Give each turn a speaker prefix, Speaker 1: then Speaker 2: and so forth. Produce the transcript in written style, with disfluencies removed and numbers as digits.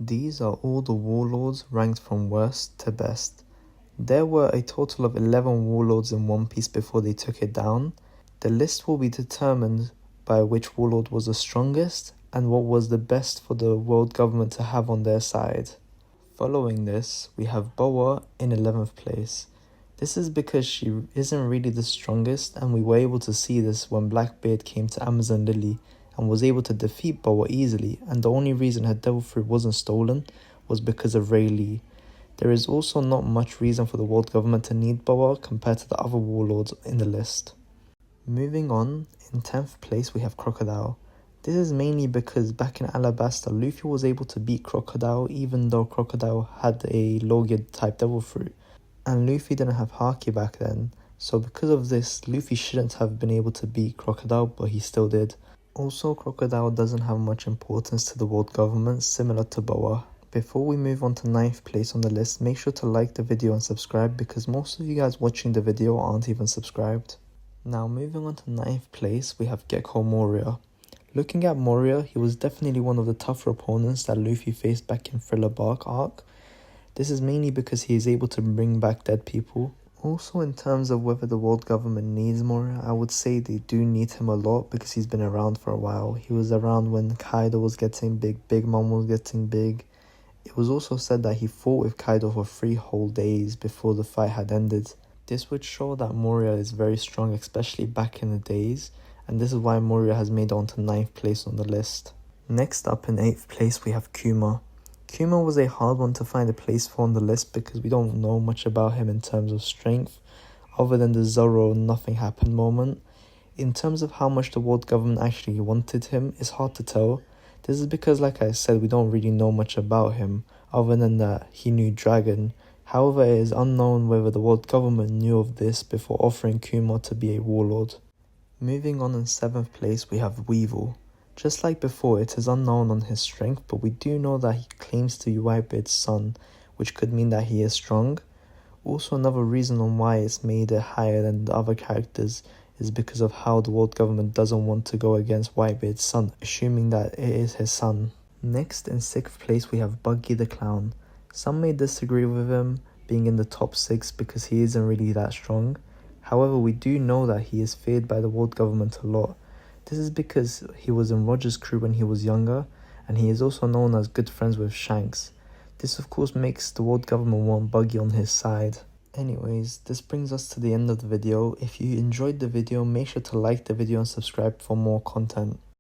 Speaker 1: These are all the warlords ranked from worst to best. There were a total of 11 warlords in One Piece before they took it down. The list will be determined by which warlord was the strongest and what was the best for the world government to have on their side. Following this, we have Boa in 11th place. This is because she isn't really the strongest, and we were able to see this when Blackbeard came to Amazon Lily and was able to defeat Boa easily, and the only reason her devil fruit wasn't stolen was because of Rayleigh. There is also not much reason for the world government to need Boa compared to the other warlords in the list. Moving on, in 10th place we have Crocodile. This is mainly because back in Alabasta, Luffy was able to beat Crocodile even though Crocodile had a Logia type devil fruit. And Luffy didn't have Haki back then, so because of this, Luffy shouldn't have been able to beat Crocodile, but he still did. Also, Crocodile doesn't have much importance to the world government, similar to Boa. Before we move on to 9th place on the list, make sure to like the video and subscribe because most of you guys watching the video aren't even subscribed. Now moving on to 9th place, we have Gecko Moria. Looking at Moria, he was definitely one of the tougher opponents that Luffy faced back in Thriller Bark arc. This is mainly because he is able to bring back dead people. Also, in terms of whether the world government needs Moria, I would say they do need him a lot because he's been around for a while. He was around when Kaido was getting big, Big Mom was getting big. It was also said that he fought with Kaido for 3 whole days before the fight had ended. This would show that Moria is very strong, especially back in the days, and this is why Moria has made it onto 9th place on the list. Next up in 8th place we have Kuma. Kuma was a hard one to find a place for on the list because we don't know much about him in terms of strength, other than the Zoro nothing happened moment. In terms of how much the world government actually wanted him, it's hard to tell. This is because, like I said, we don't really know much about him, other than that he knew Dragon. However, it is unknown whether the world government knew of this before offering Kuma to be a warlord. Moving on in 7th place we have Weevil. Just like before, it is unknown on his strength, but we do know that he claims to be Whitebeard's son, which could mean that he is strong. Also, another reason on why it's made it higher than the other characters is because of how the world government doesn't want to go against Whitebeard's son, assuming that it is his son. Next, in 6th place, we have Buggy the Clown. Some may disagree with him being in the top 6 because he isn't really that strong. However, we do know that he is feared by the world government a lot. This is because he was in Roger's crew when he was younger, and he is also known as good friends with Shanks. This of course makes the world government want Buggy on his side. Anyways, this brings us to the end of the video. If you enjoyed the video, make sure to like the video and subscribe for more content.